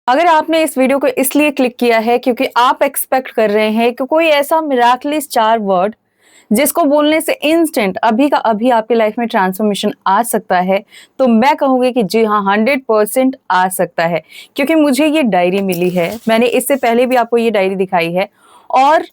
अगर आपने इस वीडियो को इसलिए क्लिक किया है क्योंकि आप एक्सपेक्ट कर रहे हैं कि कोई ऐसा मिराकलिस 4 वर्ड जिसको बोलने से इंस्टेंट अभी का अभी आपकी लाइफ में ट्रांसफॉर्मेशन आ सकता है, तो मैं कहूँगी कि जी हाँ, 100% आ सकता है। क्योंकि मुझे ये डायरी मिली है, मैंने इससे पहले भी आपको ये डायरी दिखाई है और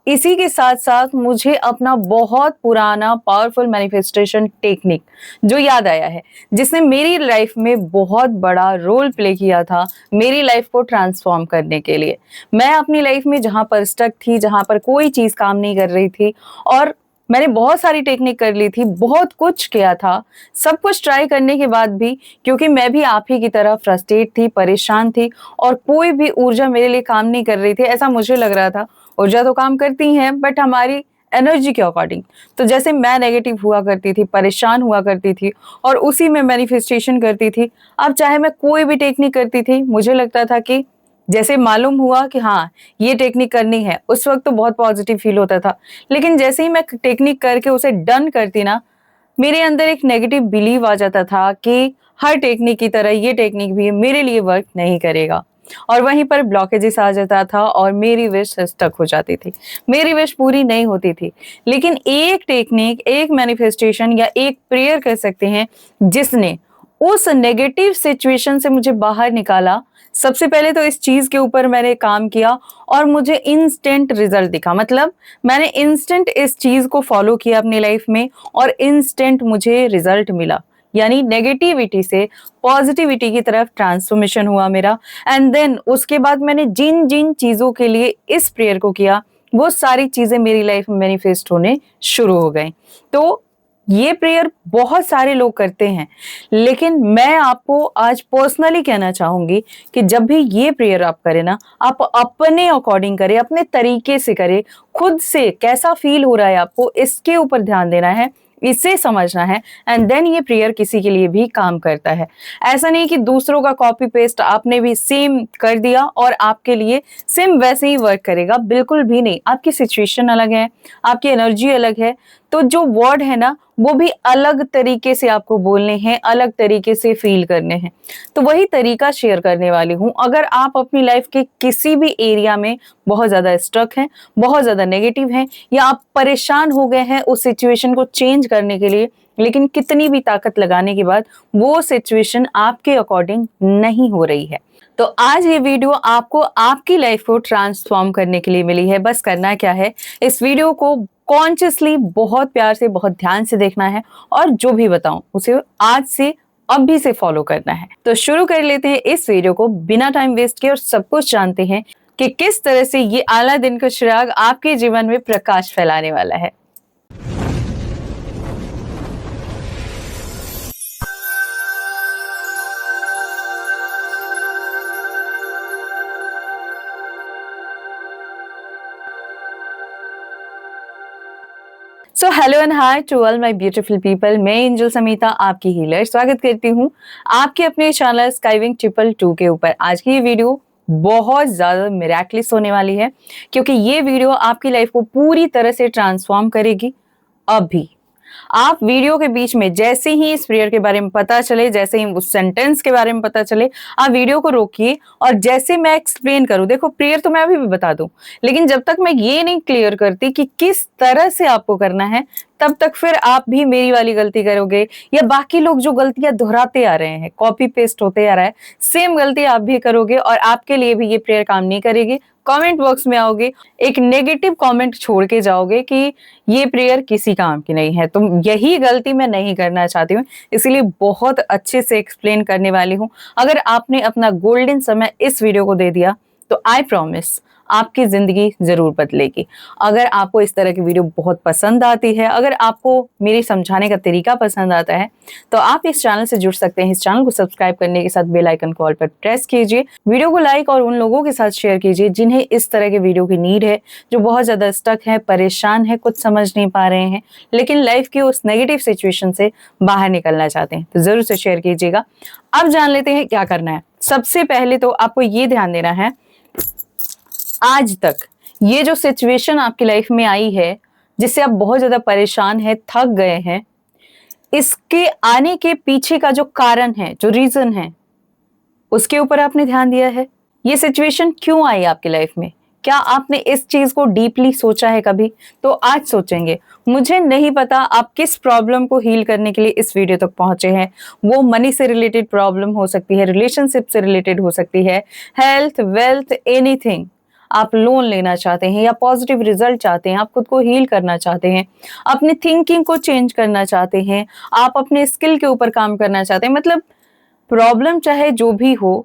इसी के साथ-साथ मुझे अपना बहुत पुराना पावरफुल मैनिफेस्टेशन टेक्निक जो याद आया है, जिसने मेरी लाइफ में बहुत बड़ा रोल प्ले किया था, मेरी लाइफ को ट्रांसफॉर्म करने के लिए। मैं अपनी लाइफ में जहाँ पर स्टक थी, जहाँ पर कोई चीज़ काम नहीं कर रही थी और मैंने बहुत सारी टेक्निक कर ली थी, बहुत कुछ किया था, सब कुछ ट्राई करने के बाद भी क्योंकि मैं भी आप ही की तरह फ्रस्ट्रेट थी, परेशान थी और कोई भी ऊर्जा मेरे लिए काम नहीं कर रही थी, ऐसा मुझे लग रहा था। ऊर्जा तो काम करती हैं बट हमारी एनर्जी के अकॉर्डिंग। तो जैसे मैं नेगेटिव हुआ करती थी, परेशान हुआ करती थी और उसी में मैनिफेस्टेशन करती थी। अब चाहे मैं कोई भी टेक्निक करती थी, मुझे लगता था कि जैसे मालूम हुआ कि हाँ, ये टेक्निक करनी है, उस वक़्त तो बहुत पॉजिटिव फ़ील होता था। लेकिन जैसे ही मैं टेक्निक करके उसे डन करती ना, मेरे अंदर एक नेगेटिव बिलीव आ जाता था कि हर टेक्निक की तरह ये टेक्निक भी मेरे लिए वर्क नहीं करेगा और वहीं पर ब्लॉकेजेस आ जाता था और मेरी विश स्टक हो जाती थी, मेरी विश पूरी नहीं होती थी। लेकिन एक टेक्निक, एक मैनिफेस्टेशन या एक प्रेयर कह सकते हैं जिसने उस नेगेटिव सिचुएशन से मुझे बाहर निकाला। सबसे पहले तो इस चीज के ऊपर मैंने काम किया और मुझे इंस्टेंट रिजल्ट दिखा। मतलब मैंने इंस्टेंट इस चीज को फॉलो किया अपनी लाइफ में और इंस्टेंट मुझे रिजल्ट मिला। यानी नेगेटिविटी से पॉजिटिविटी की तरफ ट्रांसफॉर्मेशन हुआ मेरा। एंड देन उसके बाद मैंने जिन जिन चीजों के लिए इस प्रेयर को किया, वो सारी चीजें मेरी लाइफ में मैनिफेस्ट होने शुरू हो गई। तो ये प्रेयर बहुत सारे लोग करते हैं, लेकिन मैं आपको आज पर्सनली कहना चाहूंगी कि जब भी ये प्रेयर आप करें ना, आप अपने अकॉर्डिंग करें, अपने तरीके से करें, खुद से कैसा फील हो रहा है आपको इसके ऊपर ध्यान देना है, इसे समझना है एंड देन ये प्रेयर किसी के लिए भी काम करता है। ऐसा नहीं कि दूसरों का कॉपी पेस्ट आपने भी सेम कर दिया और आपके लिए सेम वैसे ही वर्क करेगा, बिल्कुल भी नहीं। आपकी सिचुएशन अलग है, आपकी एनर्जी अलग है, तो जो वर्ड है ना वो भी अलग तरीके से आपको बोलने हैं, अलग तरीके से फील करने हैं। तो वही तरीका शेयर करने वाली हूँ। अगर आप अपनी लाइफ के किसी भी एरिया में बहुत ज्यादा स्ट्रक हैं, बहुत ज्यादा नेगेटिव हैं या आप परेशान हो गए हैं उस सिचुएशन को चेंज करने के लिए, लेकिन कितनी भी ताकत लगाने के बाद वो सिचुएशन आपके अकॉर्डिंग नहीं हो रही है, तो आज ये वीडियो आपको आपकी लाइफ को ट्रांसफॉर्म करने के लिए मिली है। बस करना क्या है, इस वीडियो को कॉन्शियसली बहुत प्यार से, बहुत ध्यान से देखना है और जो भी बताऊं उसे आज से अभी से फॉलो करना है। तो शुरू कर लेते हैं इस वीडियो को बिना टाइम वेस्ट किए और सब कुछ जानते हैं कि किस तरह से ये आला दिन का चिराग आपके जीवन में प्रकाश फैलाने वाला है। So hello and hi to all my beautiful people. मैं एंजल समीता आपकी हीलर स्वागत करती हूँ आपके अपने चैनल स्काईविंग 222 के ऊपर। आज की ये वीडियो बहुत ज्यादा मिरेकलिस होने वाली है क्योंकि ये वीडियो आपकी लाइफ को पूरी तरह से ट्रांसफॉर्म करेगी। अभी आप वीडियो के बीच में जैसे ही इस प्रेयर के बारे में पता चले, जैसे ही उस सेंटेंस के बारे में पता चले, आप वीडियो को रोकिए और जैसे मैं एक्सप्लेन करूं, देखो प्रेयर तो मैं अभी भी बता दूं, लेकिन जब तक मैं ये नहीं क्लियर करती कि किस तरह से आपको करना है, तब तक फिर आप भी मेरी वाली गलती करोगे या बाकी लोग जो गलतियां दोहराते आ रहे हैं, कॉपी पेस्ट होते आ रहा है, सेम गलती आप भी करोगे और आपके लिए भी ये प्रेयर काम नहीं करेगी। कमेंट बॉक्स में आओगे, एक नेगेटिव कमेंट छोड़ के जाओगे कि ये प्रेयर किसी काम की नहीं है। तो यही गलती मैं नहीं करना चाहती हूँ, इसीलिए बहुत अच्छे से एक्सप्लेन करने वाली हूँ। अगर आपने अपना गोल्डन समय इस वीडियो को दे दिया तो आई प्रॉमिस आपकी जिंदगी जरूर बदलेगी। अगर आपको इस तरह की वीडियो बहुत पसंद आती है, अगर आपको मेरे समझाने का तरीका पसंद आता है, तो आप इस चैनल से जुड़ सकते हैं। इस चैनल को सब्सक्राइब करने के साथ बेल आइकन कॉल पर प्रेस कीजिए, वीडियो को लाइक और उन लोगों के साथ शेयर कीजिए जिन्हें इस तरह के वीडियो की नीड है, जो बहुत ज्यादा स्टक है, परेशान है, कुछ समझ नहीं पा रहे हैं, लेकिन लाइफ की उस नेगेटिव सिचुएशन से बाहर निकलना चाहते हैं, तो जरूर से शेयर कीजिएगा। अब जान लेते हैं क्या करना है। सबसे पहले तो आपको ये ध्यान देना है, आज तक ये जो सिचुएशन आपकी लाइफ में आई है जिससे आप बहुत ज्यादा परेशान हैं, थक गए हैं, इसके आने के पीछे का जो कारण है, जो रीजन है, उसके ऊपर आपने ध्यान दिया है? ये सिचुएशन क्यों आई आपकी लाइफ में? क्या आपने इस चीज को डीपली सोचा है कभी? तो आज सोचेंगे। मुझे नहीं पता आप किस प्रॉब्लम को हील करने के लिए इस वीडियो तक पहुंचे हैं। वो मनी से रिलेटेड प्रॉब्लम हो सकती है, रिलेशनशिप से रिलेटेड हो सकती है, हेल्थ, वेल्थ, एनीथिंग। आप लोन लेना चाहते हैं या पॉजिटिव रिजल्ट चाहते हैं, आप खुद को हील करना चाहते हैं, अपनी थिंकिंग को चेंज करना चाहते हैं, आप अपने स्किल के ऊपर काम करना चाहते हैं, मतलब प्रॉब्लम चाहे जो भी हो,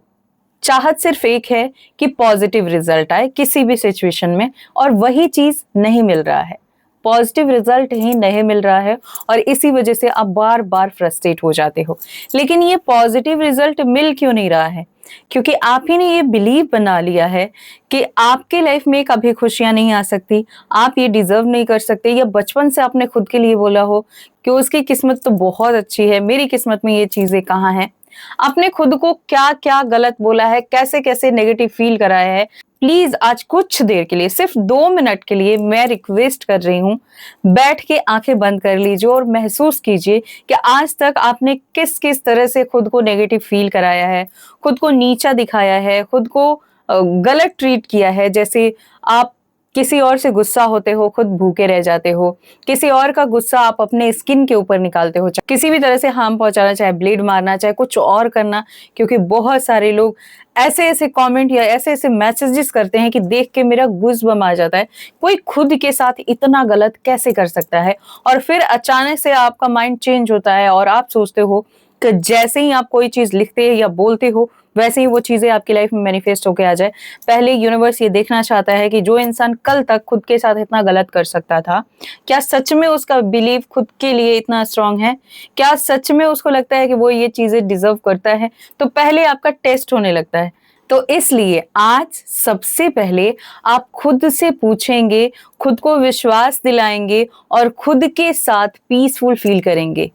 चाहत सिर्फ एक है कि पॉजिटिव रिजल्ट आए किसी भी सिचुएशन में, और वही चीज नहीं मिल रहा है। पॉजिटिव रिजल्ट ही नहीं मिल रहा है और इसी वजह से आप बार बार फ्रस्ट्रेट हो जाते हो। लेकिन ये पॉजिटिव रिजल्ट मिल क्यों नहीं रहा है? क्योंकि आप ही ने ये बिलीव बना लिया है कि आपके लाइफ में कभी खुशियां नहीं आ सकती, आप ये डिजर्व नहीं कर सकते, या बचपन से आपने खुद के लिए बोला हो कि उसकी किस्मत तो बहुत अच्छी है, मेरी किस्मत में ये चीजें कहाँ हैं। आपने खुद को क्या क्या गलत बोला है, कैसे कैसे नेगेटिव फील कराया है। प्लीज आज कुछ देर के लिए, सिर्फ 2 मिनट के लिए मैं रिक्वेस्ट कर रही हूँ, बैठ के आंखें बंद कर लीजिए और महसूस कीजिए कि आज तक आपने किस किस तरह से खुद को नेगेटिव फील कराया है, खुद को नीचा दिखाया है, खुद को गलत ट्रीट किया है। जैसे आप किसी और से गुस्सा होते हो, खुद भूखे रह जाते हो, किसी और का गुस्सा आप अपने स्किन के ऊपर निकालते हो, किसी भी तरह से हार्म पहुंचाना, चाहे ब्लेड मारना, चाहे कुछ और करना। क्योंकि बहुत सारे लोग ऐसे ऐसे कमेंट या ऐसे ऐसे मैसेजेस करते हैं कि देख के मेरा गूज़बम्प आ जाता है, कोई खुद के साथ इतना गलत कैसे कर सकता है। और फिर अचानक से आपका माइंड चेंज होता है और आप सोचते हो कि जैसे ही आप कोई चीज लिखते या बोलते हो वैसे ही वो चीजें आपकी लाइफ में मैनिफेस्ट होके आ जाए। पहले यूनिवर्स ये देखना चाहता है कि जो इंसान कल तक खुद के साथ इतना गलत कर सकता था, क्या सच में उसका बिलीव खुद के लिए इतना स्ट्रांग है? क्या सच में उसको लगता है कि वो ये चीजें डिजर्व करता है? तो पहले आपका टेस्ट होने लगता है। तो इसलिए आज सबसे पहले आप खुद से पूछेंगे, खुद को विश्वास दिलाएंगे और खुद के साथ पीसफुल फील करेंगे,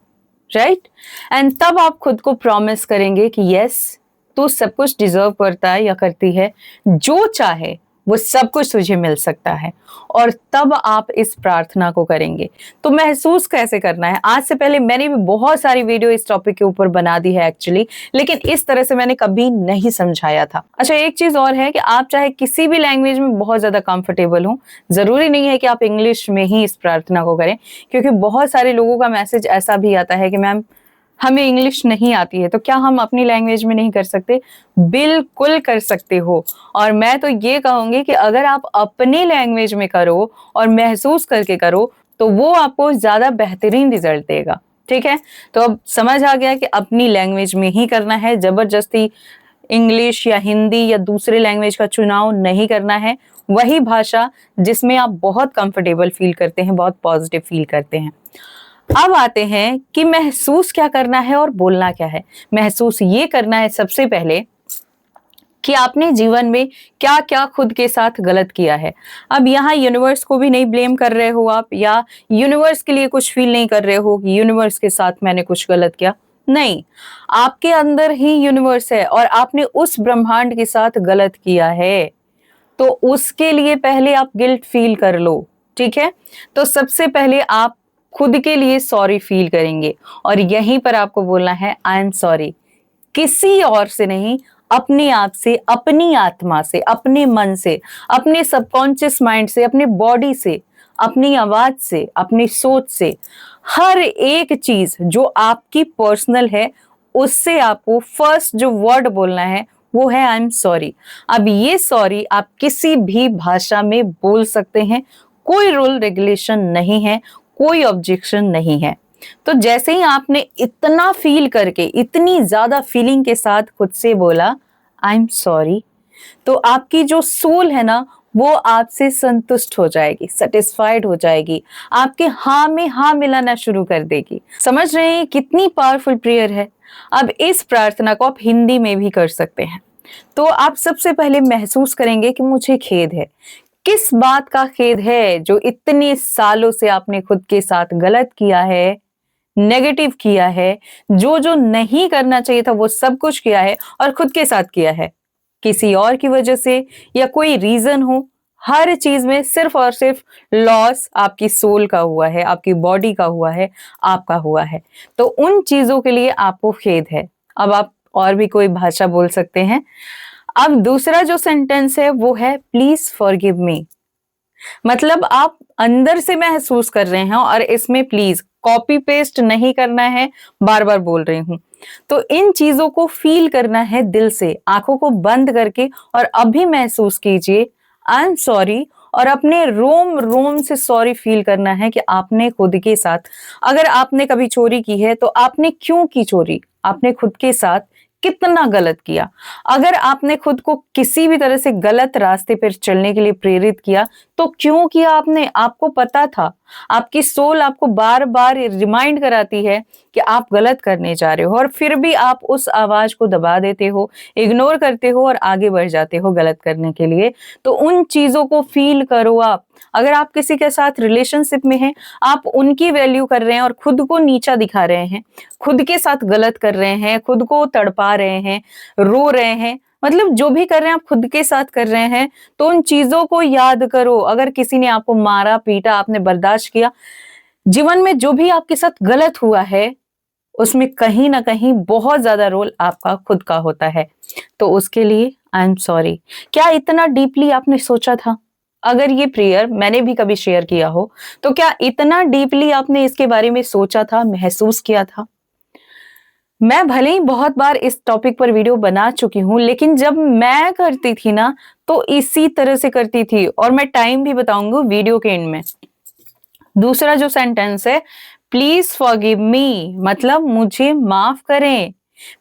राइट? एंड तब आप खुद को प्रॉमिस करेंगे कि यस, तू सब कुछ डिजर्व करता है या करती है, जो चाहे वो सब कुछ तुझे मिल सकता है। और तब आप इस प्रार्थना को करेंगे। तो महसूस कैसे करना है? आज से पहले मैंने भी बहुत सारी वीडियो इस टॉपिक के ऊपर बना दी है एक्चुअली, लेकिन इस तरह से मैंने कभी नहीं समझाया था। अच्छा, एक चीज और है कि आप चाहे किसी भी लैंग्वेज में बहुत ज्यादा कंफर्टेबल हो, जरूरी नहीं है कि आप इंग्लिश में ही इस प्रार्थना को करें, क्योंकि बहुत सारे लोगों का मैसेज ऐसा भी आता है कि मैम हमें इंग्लिश नहीं आती है, तो क्या हम अपनी लैंग्वेज में नहीं कर सकते? बिल्कुल कर सकते हो। और मैं तो ये कहूंगी कि अगर आप अपनी लैंग्वेज में करो और महसूस करके करो तो वो आपको ज्यादा बेहतरीन रिजल्ट देगा। ठीक है, तो अब समझ आ गया कि अपनी लैंग्वेज में ही करना है, जबरदस्ती इंग्लिश या हिंदी या दूसरे लैंग्वेज का चुनाव नहीं करना है। वही भाषा जिसमें आप बहुत कंफर्टेबल फील करते हैं, बहुत पॉजिटिव फील करते हैं। अब आते हैं कि महसूस क्या करना है और बोलना क्या है। महसूस ये करना है सबसे पहले कि आपने जीवन में क्या क्या खुद के साथ गलत किया है। अब यहाँ यूनिवर्स को भी नहीं ब्लेम कर रहे हो आप, या यूनिवर्स के लिए कुछ फील नहीं कर रहे हो कि यूनिवर्स के साथ मैंने कुछ गलत किया। नहीं, आपके अंदर ही यूनिवर्स है और आपने उस ब्रह्मांड के साथ गलत किया है, तो उसके लिए पहले आप गिल्ट फील कर लो। ठीक है, तो सबसे पहले आप खुद के लिए सॉरी फील करेंगे और यहीं पर आपको बोलना है आई एम सॉरी। किसी और से नहीं, अपने आप से, अपनी आत्मा से, अपने मन से, अपने सबकॉन्शियस माइंड से, अपने बॉडी से, अपनी आवाज से, अपनी सोच से, हर एक चीज जो आपकी पर्सनल है उससे आपको फर्स्ट जो वर्ड बोलना है वो है आई एम सॉरी। अब ये सॉरी आप किसी भी भाषा में बोल सकते हैं, कोई रूल रेगुलेशन नहीं है, कोई ऑब्जेक्शन नहीं है। तो जैसे ही आपने इतना फील करके, इतनी ज्यादा फीलिंग के साथ खुद से बोला आई एम सॉरी, तो आपकी जो सोल है ना वो आपसे संतुष्ट हो जाएगी, सेटिस्फाइड हो जाएगी, आपके हाँ में हाँ मिलाना शुरू कर देगी। समझ रहे हैं कितनी पावरफुल प्रेयर है? अब इस प्रार्थना को आप हिंदी में भी कर सकते हैं। तो आप सबसे पहले महसूस करेंगे कि मुझे खेद है। किस बात का खेद है? जो इतने सालों से आपने खुद के साथ गलत किया है, नेगेटिव किया है, जो जो नहीं करना चाहिए था वो सब कुछ किया है और खुद के साथ किया है, किसी और की वजह से या कोई रीजन हो, हर चीज में सिर्फ और सिर्फ लॉस आपकी सोल का हुआ है, आपकी बॉडी का हुआ है, आपका हुआ है। तो उन चीजों के लिए आपको खेद है। अब आप और भी कोई भाषा बोल सकते हैं। अब दूसरा जो सेंटेंस है वो है प्लीज फॉरगिव मी। मतलब आप अंदर से महसूस कर रहे हैं और इसमें प्लीज कॉपी पेस्ट नहीं करना है, बार बार बोल रही हूं। तो इन चीजों को फील करना है दिल से, आंखों को बंद करके, और अभी महसूस कीजिए आई एम सॉरी, और अपने रोम रोम से सॉरी फील करना है कि आपने खुद के साथ, अगर आपने कभी चोरी की है तो आपने क्यों की चोरी, आपने खुद के साथ कितना गलत किया। अगर आपने खुद को किसी भी तरह से गलत रास्ते पर चलने के लिए प्रेरित किया तो क्यों किया आपने, आपको पता था। आपकी सोल आपको बार बार रिमाइंड कराती है कि आप गलत करने जा रहे हो, और फिर भी आप उस आवाज को दबा देते हो, इग्नोर करते हो और आगे बढ़ जाते हो गलत करने के लिए। तो उन चीजों को फील करो आप। अगर आप किसी के साथ रिलेशनशिप में हैं, आप उनकी वैल्यू कर रहे हैं और खुद को नीचा दिखा रहे हैं, खुद के साथ गलत कर रहे हैं, खुद को तड़पा रहे हैं, रो रहे हैं, मतलब जो भी कर रहे हैं आप खुद के साथ कर रहे हैं, तो उन चीजों को याद करो। अगर किसी ने आपको मारा पीटा, आपने बर्दाश्त किया, जीवन में जो भी आपके साथ गलत हुआ है उसमें कहीं ना कहीं बहुत ज्यादा रोल आपका खुद का होता है। तो उसके लिए आई एम सॉरी। क्या इतना डीपली आपने सोचा था? अगर ये प्रेयर मैंने भी कभी शेयर किया हो तो क्या इतना डीपली आपने इसके बारे में सोचा था, महसूस किया था? मैं भले ही बहुत बार इस टॉपिक पर वीडियो बना चुकी हूं, लेकिन जब मैं करती थी ना तो इसी तरह से करती थी, और मैं टाइम भी बताऊंगी वीडियो के एंड में। दूसरा जो सेंटेंस है प्लीज फॉरगिव मी, मतलब मुझे माफ करें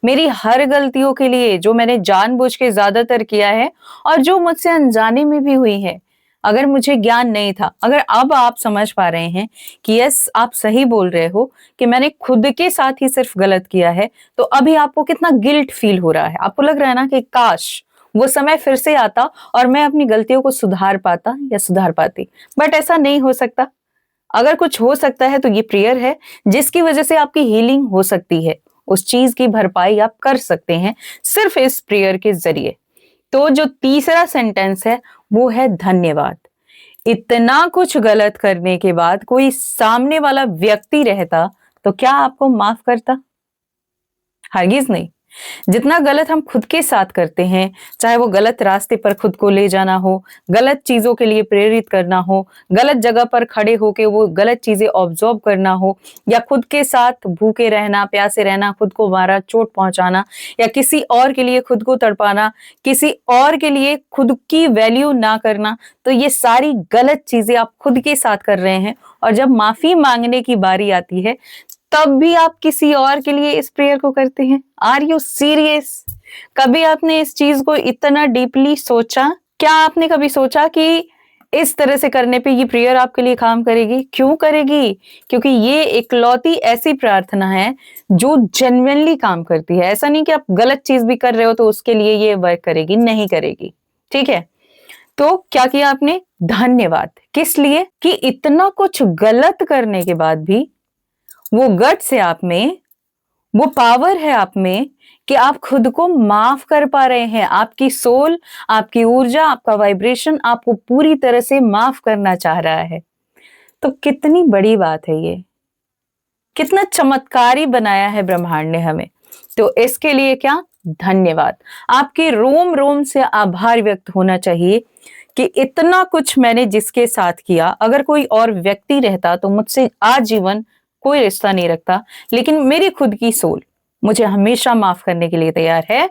मेरी हर गलतियों के लिए जो मैंने जानबूझ के ज्यादातर किया है और जो मुझसे अनजाने में भी हुई है। अगर मुझे ज्ञान नहीं था, अगर अब आप समझ पा रहे हैं कि यस आप सही बोल रहे हो कि मैंने खुद के साथ ही सिर्फ गलत किया है, तो अभी आपको कितना गिल्ट फील हो रहा है। आपको लग रहा है ना कि काश वो समय फिर से आता और मैं अपनी गलतियों को सुधार पाता या सुधार पाती, बट ऐसा नहीं हो सकता। अगर कुछ हो सकता है तो ये प्रेयर है जिसकी वजह से आपकी हीलिंग हो सकती है, उस चीज की भरपाई आप कर सकते हैं सिर्फ इस प्रेयर के जरिए। तो जो तीसरा सेंटेंस है वो है धन्यवाद। इतना कुछ गलत करने के बाद कोई सामने वाला व्यक्ति रहता तो क्या आपको माफ करता? हरगिज नहीं। जितना गलत हम खुद के साथ करते हैं, चाहे वो गलत रास्ते पर खुद को ले जाना हो, गलत चीजों के लिए प्रेरित करना हो, गलत जगह पर खड़े होके वो गलत चीजें ऑब्जर्व करना हो, या खुद के साथ भूखे रहना, प्यासे रहना, खुद को मारा चोट पहुंचाना, या किसी और के लिए खुद को तड़पाना, किसी और के लिए खुद की वैल्यू ना करना, तो ये सारी गलत चीजें आप खुद के साथ कर रहे हैं। और जब माफी मांगने की बारी आती है तब भी आप किसी और के लिए इस प्रेयर को करते हैं। Are you serious? कभी आपने इस चीज को इतना डीपली सोचा? क्या आपने कभी सोचा कि इस तरह से करने पे ये प्रेयर आपके लिए काम करेगी? क्यों करेगी? क्योंकि ये इकलौती ऐसी प्रार्थना है जो जेन्युइनली काम करती है। ऐसा नहीं कि आप गलत चीज भी कर रहे हो तो उसके लिए ये वर्क करेगी, नहीं करेगी। ठीक है, तो क्या किया आपने? धन्यवाद। किस लिए? कि इतना कुछ गलत करने के बाद भी वो गट्स है आप में, वो पावर है आप में कि आप खुद को माफ कर पा रहे हैं। आपकी सोल, आपकी ऊर्जा, आपका वाइब्रेशन आपको पूरी तरह से माफ करना चाह रहा है। तो कितनी बड़ी बात है ये, कितना चमत्कारी बनाया है ब्रह्मांड ने हमें। तो इसके लिए क्या? धन्यवाद। आपके रोम रोम से आभार व्यक्त होना चाहिए कि इतना कुछ मैंने जिसके साथ किया, अगर कोई और व्यक्ति रहता तो मुझसे आजीवन कोई रिश्ता नहीं रखता, लेकिन मेरी खुद की सोल मुझे हमेशा माफ करने के लिए तैयार है,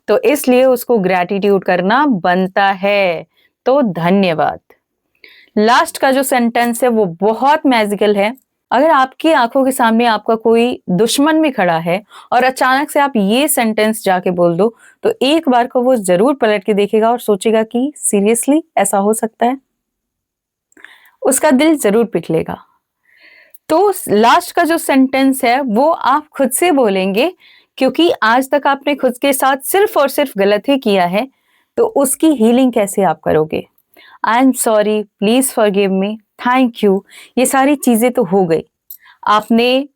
तो इसलिए उसको ग्रैटिट्यूड करना बनता है। तो धन्यवाद। लास्ट का जो सेंटेंस है वो बहुत मैजिकल है। अगर आपकी आंखों के सामने आपका कोई दुश्मन भी खड़ा है और अचानक से आप ये सेंटेंस जाके बोल दो, तो एक बार को वो जरूर पलट के देखेगा और सोचेगा कि सीरियसली ऐसा हो सकता है। उसका दिल जरूर पिघलेगा। तो लास्ट का जो सेंटेंस है वो आप खुद से बोलेंगे, क्योंकि आज तक आपने खुद के साथ सिर्फ और सिर्फ गलत ही किया है, तो उसकी हीलिंग कैसे आप करोगे? I am sorry, please forgive me, thank you, ये सारी चीजें तो हो गई। आपने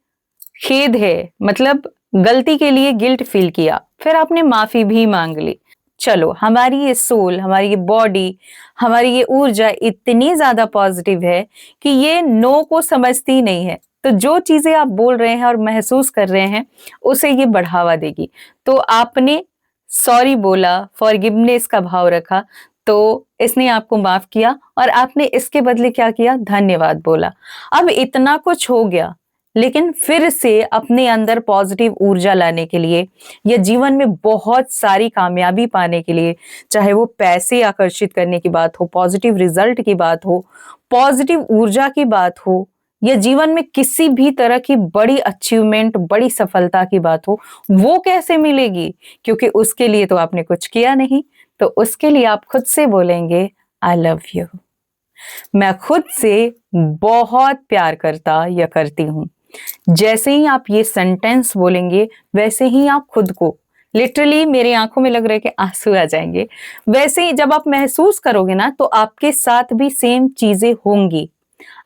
खेद है, मतलब गलती के लिए गिल्ट फील किया, फिर आपने माफी भी मांग ली। चलो, हमारी ये सोल, हमारी ये बॉडी, हमारी ये ऊर्जा इतनी ज्यादा पॉजिटिव है कि ये नो को समझती नहीं है। तो जो चीजें आप बोल रहे हैं और महसूस कर रहे हैं उसे ये बढ़ावा देगी। तो आपने सॉरी बोला, फॉरगिवनेस का भाव रखा, तो इसने आपको माफ किया और आपने इसके बदले क्या किया? धन्यवाद बोला। अब इतना कुछ हो गया, लेकिन फिर से अपने अंदर पॉजिटिव ऊर्जा लाने के लिए या जीवन में बहुत सारी कामयाबी पाने के लिए, चाहे वो पैसे आकर्षित करने की बात हो, पॉजिटिव रिजल्ट की बात हो, पॉजिटिव ऊर्जा की बात हो, या जीवन में किसी भी तरह की बड़ी अचीवमेंट, बड़ी सफलता की बात हो, वो कैसे मिलेगी? क्योंकि उसके लिए तो आपने कुछ किया नहीं। तो उसके लिए आप खुद से बोलेंगे आई लव यू। मैं खुद से बहुत प्यार करता या करती हूं। जैसे ही आप ये सेंटेंस बोलेंगे, वैसे ही आप खुद को, लिटरली मेरी आंखों में लग रहा है कि आंसू आ जाएंगे, वैसे ही जब आप महसूस करोगे ना, तो आपके साथ भी सेम चीजें होंगी।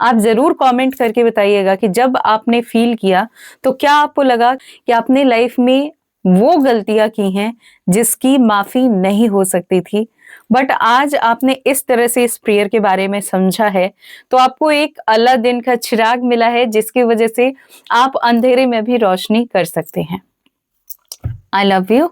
आप जरूर कमेंट करके बताइएगा कि जब आपने फील किया, तो क्या आपको लगा कि आपने लाइफ में वो गलतियां की हैं जिसकी माफी नहीं हो सकती थी, बट आज आपने इस तरह से इस प्रेयर के बारे में समझा है, तो आपको एक अल्लाह दिन का चिराग मिला है, जिसकी वजह से आप अंधेरे में भी रोशनी कर सकते हैं। I love you.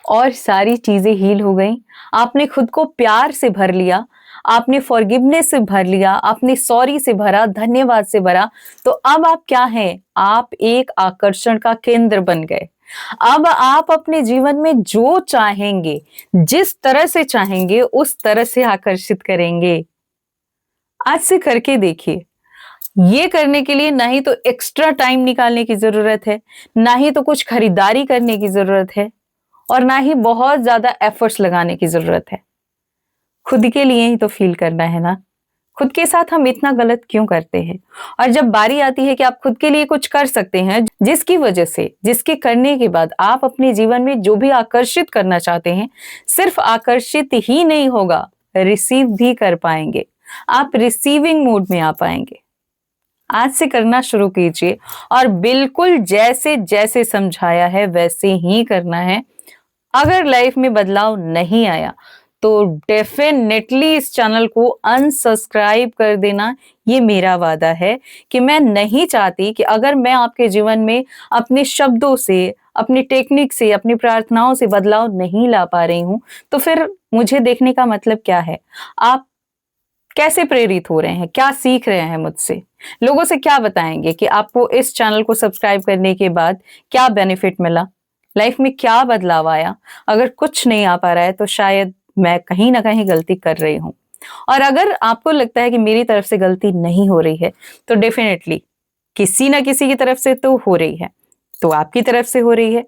और सारी चीजें हील हो गई। आपने खुद को प्यार से भर लिया, आपने फॉरगिवनेस से भर लिया, आपने सॉरी से भरा, धन्यवाद से भरा। तो अब आप क्या हैं? आप एक आकर्षण का केंद्र बन गए। अब आप अपने जीवन में जो चाहेंगे, जिस तरह से चाहेंगे, उस तरह से आकर्षित करेंगे। आज से करके देखिए। ये करने के लिए ना ही तो एक्स्ट्रा टाइम निकालने की जरूरत है, ना ही तो कुछ खरीदारी करने की जरूरत है, और ना ही बहुत ज्यादा एफर्ट्स लगाने की जरूरत है। खुद के लिए ही तो फील करना है ना। खुद के साथ हम इतना गलत क्यों करते हैं? और जब बारी आती है कि आप खुद के लिए कुछ कर सकते हैं, जिसकी वजह से, जिसके करने के बाद आप अपने जीवन में जो भी आकर्षित करना चाहते हैं, सिर्फ आकर्षित ही नहीं होगा, रिसीव भी कर पाएंगे। आप रिसीविंग मूड में आ पाएंगे। आज से करना शुरू कीजिए, और बिल्कुल जैसे जैसे समझाया है वैसे ही करना है। अगर लाइफ में बदलाव नहीं आया, तो डेफिनेटली इस चैनल को अनसब्सक्राइब कर देना। ये मेरा वादा है कि मैं नहीं चाहती कि अगर मैं आपके जीवन में अपने शब्दों से, अपनी टेक्निक से, अपनी प्रार्थनाओं से बदलाव नहीं ला पा रही हूं, तो फिर मुझे देखने का मतलब क्या है? आप कैसे प्रेरित हो रहे हैं? क्या सीख रहे हैं मुझसे? लोगों से क्या बताएंगे कि आपको इस चैनल को सब्सक्राइब करने के बाद क्या बेनिफिट मिला, लाइफ में क्या बदलाव आया? अगर कुछ नहीं आ पा रहा है, तो शायद मैं कहीं ना कहीं गलती कर रही हूं। और अगर आपको लगता है कि मेरी तरफ से गलती नहीं हो रही है, तो डेफिनेटली किसी ना किसी की तरफ से तो हो रही है, तो आपकी तरफ से हो रही है।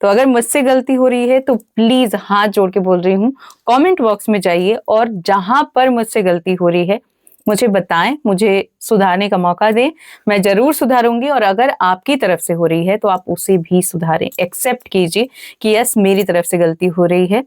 तो अगर मुझसे गलती हो रही है, तो प्लीज हाथ जोड़ के बोल रही हूँ, कमेंट बॉक्स में जाइए और जहां पर मुझसे गलती हो रही है मुझे बताएं, मुझे सुधारने का मौका दें। मैं जरूर सुधारूंगी। और अगर आपकी तरफ से हो रही है, तो आप उसे भी सुधारें, एक्सेप्ट कीजिए कि यस, मेरी तरफ से गलती हो रही है।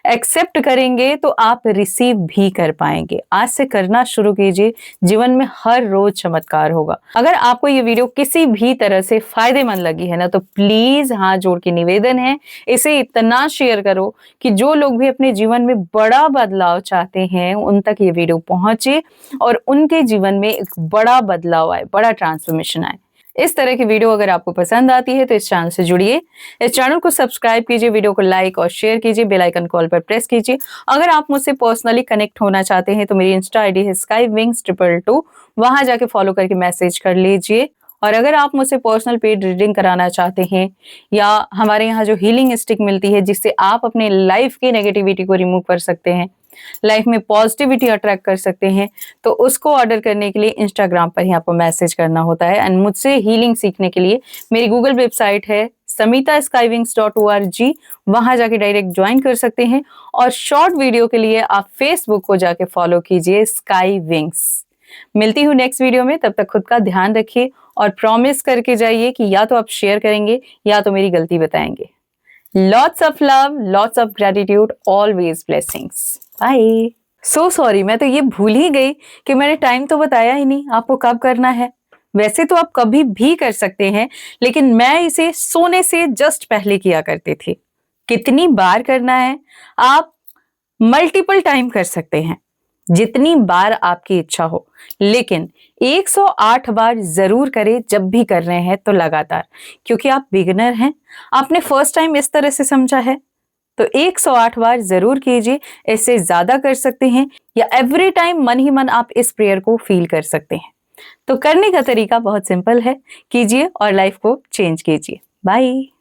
एक्सेप्ट करेंगे तो आप रिसीव भी कर पाएंगे। आज से करना शुरू कीजिए, जीवन में हर रोज चमत्कार होगा। अगर आपको ये वीडियो किसी भी तरह से फायदेमंद लगी है ना, तो प्लीज हाथ जोड़ के निवेदन है, इसे इतना शेयर करो कि जो लोग भी अपने जीवन में बड़ा बदलाव चाहते हैं, उन तक ये वीडियो पहुंचे और उनके जीवन में एक बड़ा बदलाव आए, बड़ा ट्रांसफॉर्मेशन आए। इस तरह की वीडियो अगर आपको पसंद आती है, तो इस चैनल से जुड़िए, इस चैनल को सब्सक्राइब कीजिए, वीडियो को लाइक और शेयर कीजिए, बेल आइकन कॉल पर प्रेस कीजिए। अगर आप मुझसे पर्सनली कनेक्ट होना चाहते हैं, तो मेरी इंस्टा आईडी है skywings222, वहां जाके फॉलो करके मैसेज कर लीजिए। और अगर आप मुझसे पर्सनल पेड रीडिंग कराना चाहते हैं, या हमारे यहाँ जो हीलिंग स्टिक मिलती है, जिससे आप अपने लाइफ की नेगेटिविटी को रिमूव कर सकते हैं, लाइफ में पॉजिटिविटी अट्रैक्ट कर सकते हैं, तो उसको ऑर्डर करने के लिए इंस्टाग्राम पर ही आपको मैसेज करना होता है। एंड मुझसे हीलिंग सीखने के लिए मेरी गूगल वेबसाइट है samitaskywings.org, वहां जाके डायरेक्ट ज्वाइन कर सकते हैं। और शॉर्ट वीडियो के लिए आप फेसबुक को जाके फॉलो कीजिए, स्काई विंग्स। मिलती हूँ नेक्स्ट वीडियो में, तब तक खुद का ध्यान रखिए और प्रॉमिस करके जाइए कि या तो आप शेयर करेंगे या तो मेरी गलती बताएंगे। Lots of love, lots of gratitude, always blessings. Bye. So sorry, मैं तो ये भूल ही गई कि मैंने टाइम तो बताया ही नहीं आपको कब करना है। वैसे तो आप कभी भी कर सकते हैं, लेकिन मैं इसे सोने से जस्ट पहले किया करती थी। कितनी बार करना है? आप मल्टीपल टाइम कर सकते हैं, जितनी बार आपकी इच्छा हो, लेकिन 108 बार जरूर करें जब भी कर रहे हैं तो लगातार, क्योंकि आप बिगिनर हैं। आपने फर्स्ट टाइम इस तरह से समझा है, तो 108 बार जरूर कीजिए, इससे ज्यादा कर सकते हैं या एवरी टाइम मन ही मन आप इस प्रेयर को फील कर सकते हैं। तो करने का तरीका बहुत सिंपल है, कीजिए और लाइफ को चेंज कीजिए। बाय।